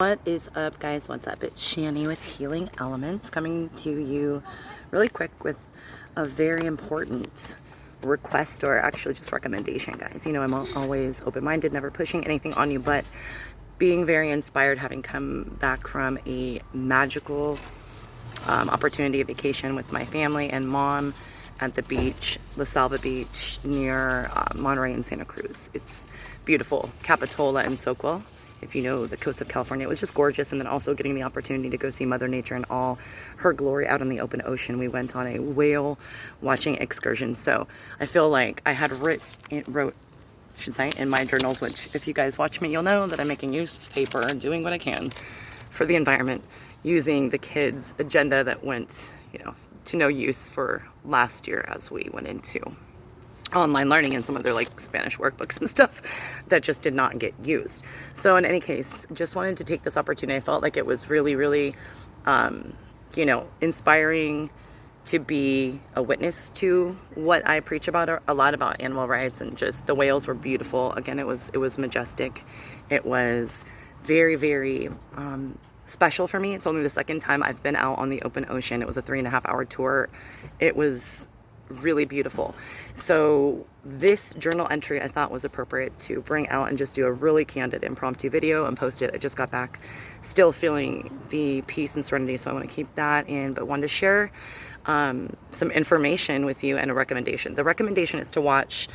What is up, guys? What's up? It's Shanny with Healing Elements, coming to you really quick with a very important request, or actually just recommendation, guys. You know, I'm always open-minded, never pushing anything on you, but being very inspired, having come back from a magical opportunity of vacation with my family and mom at the beach, La Salva Beach, near Monterey and Santa Cruz. It's beautiful. Capitola and Soquel, if you know the coast of California. It was just gorgeous. And then also getting the opportunity to go see Mother Nature in all her glory out in the open ocean. We went on a whale watching excursion. So I feel like I had wrote in my journals, which if you guys watch me, you'll know that I'm making use of paper and doing what I can for the environment, using the kids' agenda that went, to no use for last year as we went into online learning and some other like Spanish workbooks and stuff that just did not get used. So in any case, just wanted to take this opportunity. I felt like it was really, really, inspiring to be a witness to what I preach about a lot about animal rights, and just the whales were beautiful. Again, it was majestic. It was very, very, special for me. It's only the second time I've been out on the open ocean. It was a 3.5-hour tour. It was really beautiful. So this journal entry I thought was appropriate to bring out and just do a really candid impromptu video and post it. I just got back still feeling the peace and serenity, so I want to keep that in, but wanted to share some information with you and a recommendation. The recommendation is to watch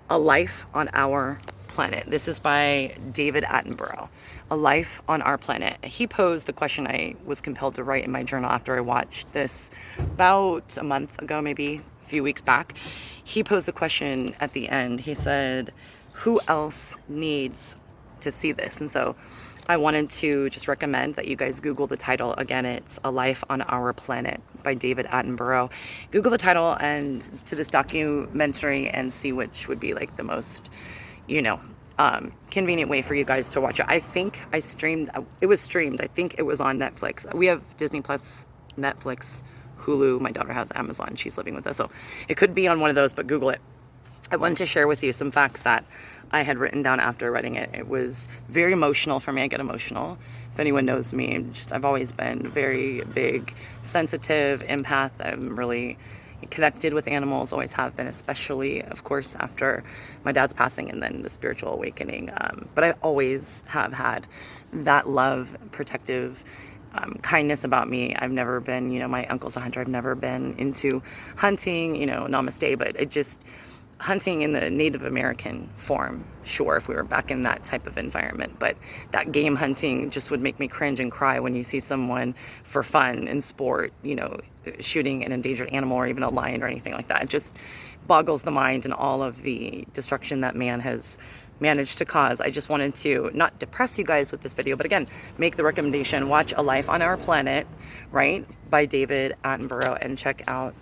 A Life on Our Planet. This is by David Attenborough. A Life on Our Planet. He posed the question I was compelled to write in my journal after I watched this about a month ago, maybe a few weeks back. He posed the question at the end. He said, who else needs to see this? And so I wanted to just recommend that you guys Google the title. Again, it's A Life on Our Planet by David Attenborough. Google the title and to this documentary and see which would be like the most, convenient way for you guys to watch it. I think it was streamed. I think it was on Netflix. We have Disney Plus, Netflix, Hulu. My daughter has Amazon. She's living with us. So it could be on one of those, but Google it. I wanted to share with you some facts that I had written down after writing it. It was very emotional for me. I get emotional. If anyone knows me, I've always been very big, sensitive, empath. I'm really connected with animals, always have been, especially, of course, after my dad's passing and then the spiritual awakening. But I always have had that love, protective kindness about me. I've never been, my uncle's a hunter. I've never been into hunting, namaste, but hunting in the Native American form, sure, if we were back in that type of environment, but that game hunting just would make me cringe and cry when you see someone for fun and sport, shooting an endangered animal or even a lion or anything like that. It just boggles the mind, and all of the destruction that man has managed to cause. I just wanted to not depress you guys with this video, but again, make the recommendation, watch A Life on Our Planet, right, by David Attenborough, and check out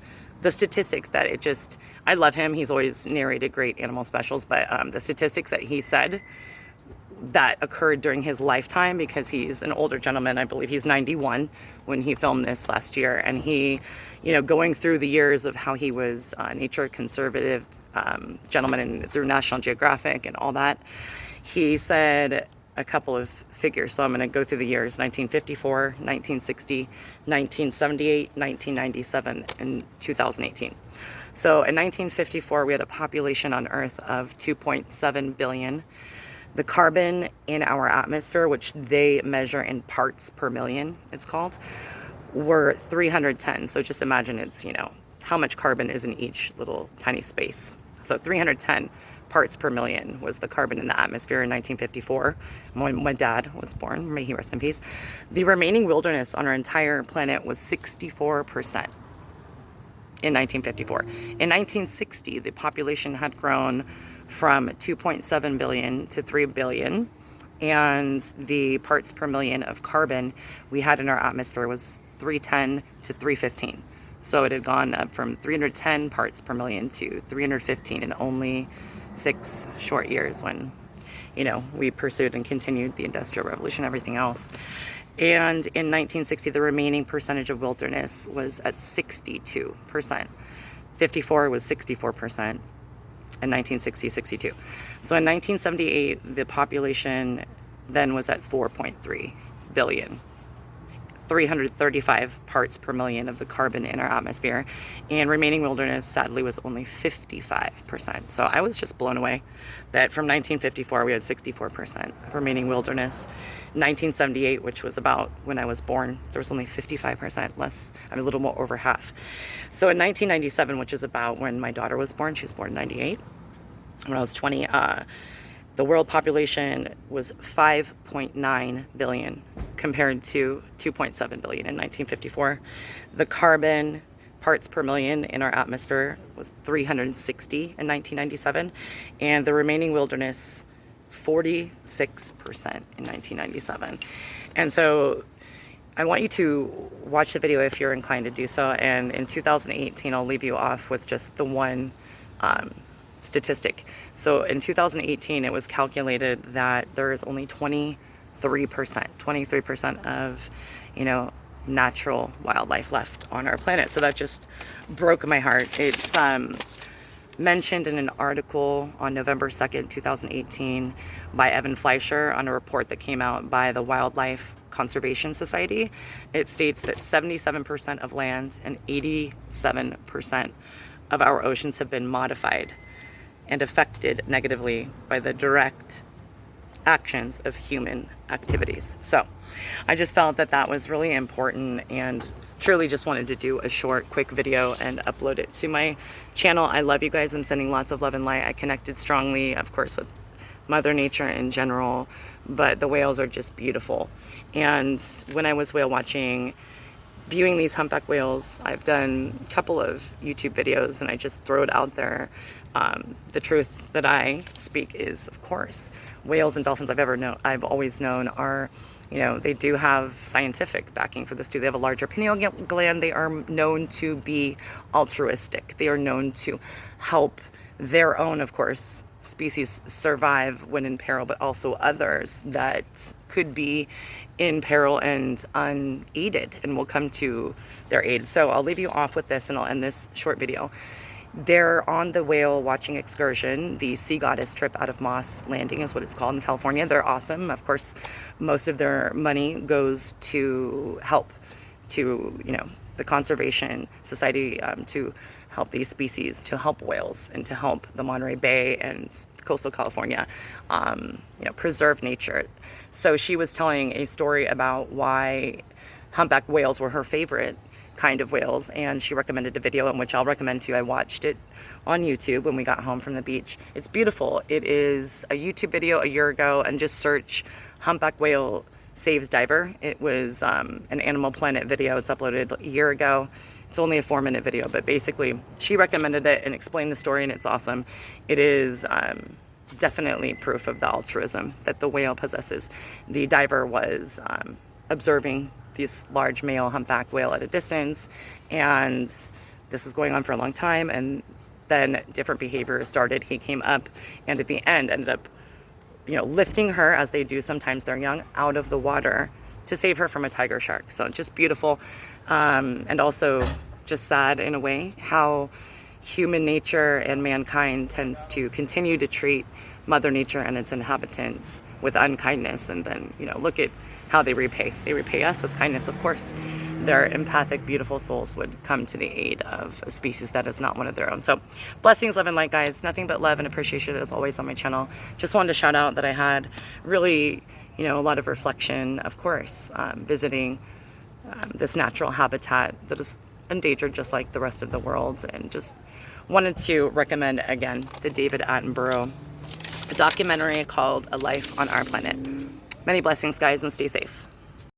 the statistics that I love him. He's always narrated great animal specials, but the statistics that he said that occurred during his lifetime, because he's an older gentleman, I believe he's 91 when he filmed this last year, and he, going through the years of how he was a nature conservative gentleman and through National Geographic and all that, he said a couple of figures. So I'm going to go through the years: 1954, 1960, 1978, 1997, and 2018. So in 1954, we had a population on Earth of 2.7 billion. The carbon in our atmosphere, which they measure in parts per million, it's called, were 310. So just imagine it's, how much carbon is in each little tiny space. So 310 parts per million was the carbon in the atmosphere in 1954, when my dad was born. May he rest in peace. The remaining wilderness on our entire planet was 64% in 1954. In 1960, the population had grown from 2.7 billion to 3 billion, and the parts per million of carbon we had in our atmosphere was 310 to 315. So it had gone up from 310 parts per million to 315 in only 6 short years, when, we pursued and continued the Industrial Revolution, everything else. And in 1960, the remaining percentage of wilderness was at 62%. 54 was 64%. In 1960, 62. So in 1978, the population then was at 4.3 billion. 335 parts per million of the carbon in our atmosphere, and remaining wilderness sadly was only 55%. So I was just blown away that from 1954 we had 64% of remaining wilderness. 1978, which was about when I was born, there was only 55%, less, a little more over half. So in 1997, which is about when my daughter was born, she was born in 98, when I was 20, the world population was 5.9 billion compared to 2.7 billion in 1954. The carbon parts per million in our atmosphere was 360 in 1997, and the remaining wilderness 46% in 1997. And so I want you to watch the video if you're inclined to do so. And in 2018, I'll leave you off with just the one statistic. So in 2018, it was calculated that there is only 23% of, natural wildlife left on our planet. So that just broke my heart. It's mentioned in an article on November 2nd, 2018 by Evan Fleischer on a report that came out by the Wildlife Conservation Society. It states that 77% of land and 87% of our oceans have been modified and affected negatively by the direct actions of human activities. So I just felt that that was really important, and truly just wanted to do a short, quick video and upload it to my channel. I love you guys. I'm sending lots of love and light. I connected strongly, of course, with Mother Nature in general, but the whales are just beautiful. And when I was whale watching, viewing these humpback whales, I've done a couple of YouTube videos, and I just throw it out there. The truth that I speak is, of course, whales and dolphins I've always known are, they do have scientific backing for this too. They have a larger pineal gland. They are known to be altruistic. They are known to help their own, of course, species survive when in peril, but also others that could be in peril and unaided and will come to their aid. So I'll leave you off with this, and I'll end this short video. They're on the whale watching excursion. The Sea Goddess trip out of Moss Landing is what it's called in California. They're awesome. Of course, most of their money goes to help to, the Conservation Society, to help these species, to help whales, and to help the Monterey Bay and coastal California, preserve nature. So she was telling a story about why humpback whales were her favorite kind of whales, and she recommended a video in which I'll recommend to you. I watched it on YouTube when we got home from the beach. It's beautiful. It is a YouTube video a year ago, and just search humpback whale saves diver. It was an Animal Planet video. It's uploaded a year ago. It's only a 4-minute video, but basically she recommended it and explained the story, and it's awesome. It is definitely proof of the altruism that the whale possesses. The diver was observing this large male humpback whale at a distance, and this was going on for a long time, and then different behavior started. He came up, and at the end ended up lifting her, as they do sometimes they're young, out of the water to save her from a tiger shark. So just beautiful, and also just sad in a way how human nature and mankind tends to continue to treat Mother Nature and its inhabitants with unkindness, and then look at how they repay. They repay us with kindness, of course. Their empathic, beautiful souls would come to the aid of a species that is not one of their own. So blessings, love, and light, guys. Nothing but love and appreciation as always on my channel. Just wanted to shout out that I had really, a lot of reflection, of course, visiting this natural habitat that is endangered just like the rest of the world, and just wanted to recommend again the David Attenborough documentary called A Life on Our Planet. Many blessings, guys, and stay safe.